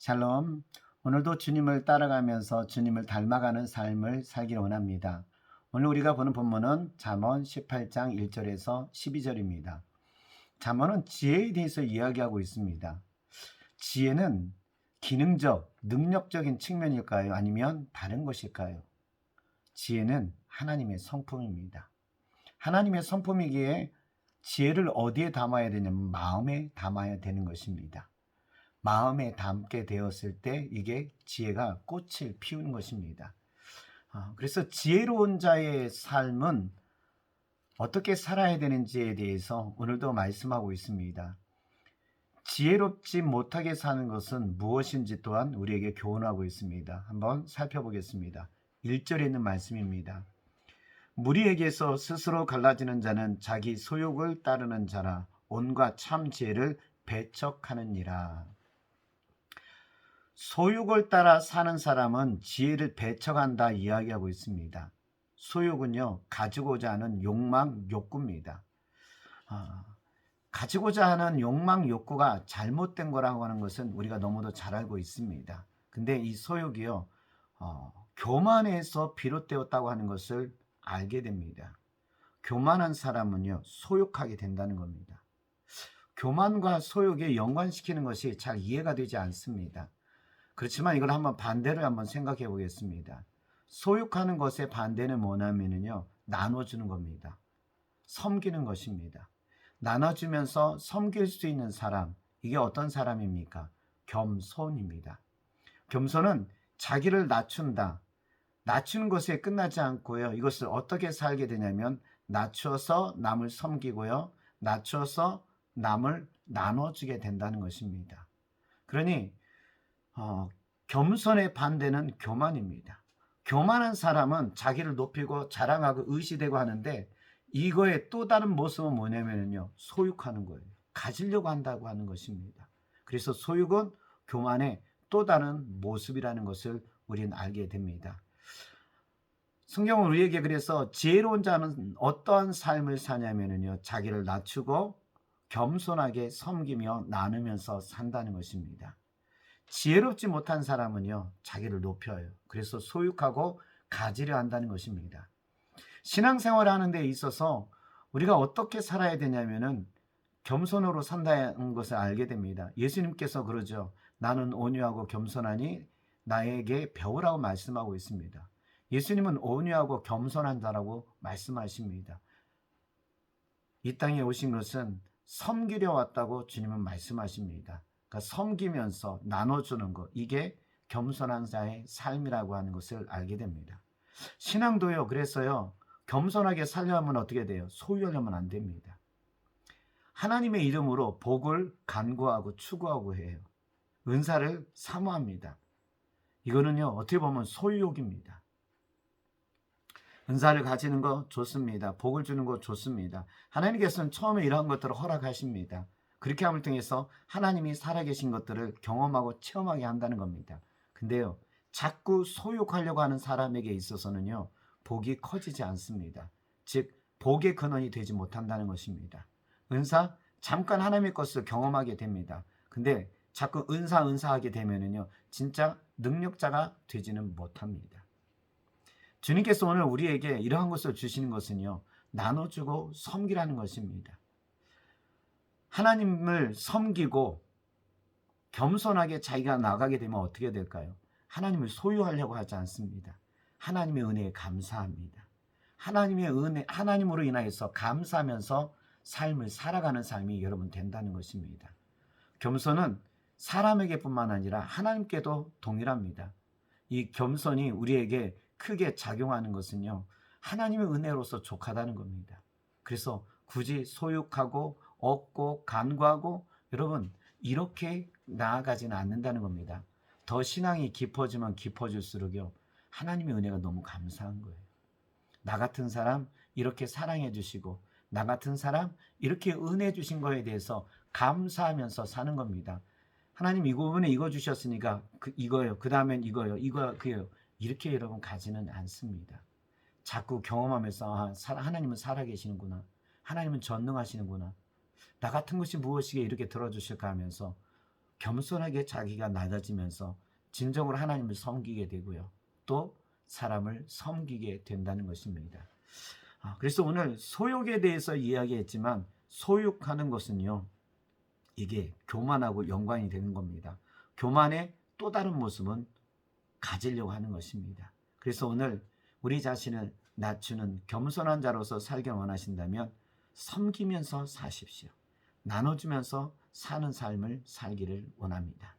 샬롬. 오늘도 주님을 따라가면서 주님을 닮아가는 삶을 살기를 원합니다. 오늘 우리가 보는 본문은 잠언 18장 1절에서 12절입니다. 잠언은 지혜에 대해서 이야기하고 있습니다. 지혜는 기능적, 능력적인 측면일까요? 아니면 다른 것일까요? 지혜는 하나님의 성품입니다. 하나님의 성품이기에 지혜를 어디에 담아야 되냐면 마음에 담아야 되는 것입니다. 마음에 담게 되었을 때 이게 지혜가 꽃을 피우는 것입니다. 그래서 지혜로운 자의 삶은 어떻게 살아야 되는지에 대해서 오늘도 말씀하고 있습니다. 지혜롭지 못하게 사는 것은 무엇인지 또한 우리에게 교훈하고 있습니다. 한번 살펴보겠습니다. 1절에 있는 말씀입니다. 무리에게서 스스로 갈라지는 자는 자기 소욕을 따르는 자라 온갖 참 지혜를 배척하느니라. 소욕을 따라 사는 사람은 지혜를 배척한다 이야기하고 있습니다. 소욕은요, 가지고자 하는 욕망, 욕구입니다. 가지고자 하는 욕망, 욕구가 잘못된 거라고 하는 것은 우리가 너무도 잘 알고 있습니다. 근데 이 소욕이요, 교만에서 비롯되었다고 하는 것을 알게 됩니다. 교만한 사람은요, 소욕하게 된다는 겁니다. 교만과 소욕에 연관시키는 것이 잘 이해가 되지 않습니다. 그렇지만 이걸 한번 반대를 한번 생각해 보겠습니다. 소욕하는 것의 반대는 뭐냐면요, 나눠주는 겁니다. 섬기는 것입니다. 나눠주면서 섬길 수 있는 사람, 이게 어떤 사람입니까? 겸손입니다. 겸손은 자기를 낮춘다. 낮추는 것에 끝나지 않고요. 이것을 어떻게 살게 되냐면 낮추어서 남을 섬기고요. 낮추어서 남을 나눠주게 된다는 것입니다. 그러니 겸손의 반대는 교만입니다. 교만한 사람은 자기를 높이고 자랑하고 의시되고 하는데 이거의 또 다른 모습은 뭐냐면요, 소유하는 거예요. 가지려고 한다고 하는 것입니다. 그래서 소유는 교만의 또 다른 모습이라는 것을 우리는 알게 됩니다. 성경은 우리에게 그래서 지혜로운 자는 어떠한 삶을 사냐면요, 자기를 낮추고 겸손하게 섬기며 나누면서 산다는 것입니다. 지혜롭지 못한 사람은요, 자기를 높여요. 그래서 소유하고 가지려 한다는 것입니다. 신앙생활을 하는 데 있어서 우리가 어떻게 살아야 되냐면은 겸손으로 산다는 것을 알게 됩니다. 예수님께서 그러죠. 나는 온유하고 겸손하니 나에게 배우라고 말씀하고 있습니다. 예수님은 온유하고 겸손한 자라고 말씀하십니다. 이 땅에 오신 것은 섬기려 왔다고 주님은 말씀하십니다. 그러니까 섬기면서 나눠주는 것, 이게 겸손한 자의 삶이라고 하는 것을 알게 됩니다. 신앙도요, 그래서요, 겸손하게 살려면 어떻게 돼요? 소유하려면 안 됩니다. 하나님의 이름으로 복을 간구하고 추구하고 해요. 은사를 사모합니다. 이거는요, 어떻게 보면 소유욕입니다. 은사를 가지는 거 좋습니다. 복을 주는 거 좋습니다. 하나님께서는 처음에 이러한 것들을 허락하십니다. 그렇게 함을 통해서 하나님이 살아계신 것들을 경험하고 체험하게 한다는 겁니다. 근데요, 자꾸 소유하려고 하는 사람에게 있어서는요, 복이 커지지 않습니다. 즉, 복의 근원이 되지 못한다는 것입니다. 은사, 잠깐 하나님의 것을 경험하게 됩니다. 근데 자꾸 은사하게 되면은요, 진짜 능력자가 되지는 못합니다. 주님께서 오늘 우리에게 이러한 것을 주시는 것은요, 나눠주고 섬기라는 것입니다. 하나님을 섬기고 겸손하게 자기가 나가게 되면 어떻게 될까요? 하나님을 소유하려고 하지 않습니다. 하나님의 은혜에 감사합니다. 하나님의 은혜, 하나님으로 인하여서 감사하면서 삶을 살아가는 삶이 여러분 된다는 것입니다. 겸손은 사람에게뿐만 아니라 하나님께도 동일합니다. 이 겸손이 우리에게 크게 작용하는 것은요, 하나님의 은혜로서 족하다는 겁니다. 그래서 굳이 소유하고 얻고 간구하고 여러분 이렇게 나아가지는 않는다는 겁니다. 더 신앙이 깊어지면 깊어질수록요, 하나님의 은혜가 너무 감사한 거예요. 나 같은 사람 이렇게 사랑해 주시고 나 같은 사람 이렇게 은혜 주신 거에 대해서 감사하면서 사는 겁니다. 하나님 이 부분에 이거 주셨으니까 이거요. 그 다음엔 이거요. 이거 그요. 이렇게 여러분 가지는 않습니다. 자꾸 경험하면서 하나님은 살아계시는구나. 하나님은 전능하시는구나. 나 같은 것이 무엇이게 이렇게 들어주실까 하면서 겸손하게 자기가 낮아지면서 진정으로 하나님을 섬기게 되고요. 또 사람을 섬기게 된다는 것입니다. 그래서 오늘 소욕에 대해서 이야기했지만 소욕하는 것은요. 이게 교만하고 연관이 되는 겁니다. 교만의 또 다른 모습은 가지려고 하는 것입니다. 그래서 오늘 우리 자신을 낮추는 겸손한 자로서 살길 원하신다면 섬기면서 사십시오. 나눠주면서 사는 삶을 살기를 원합니다.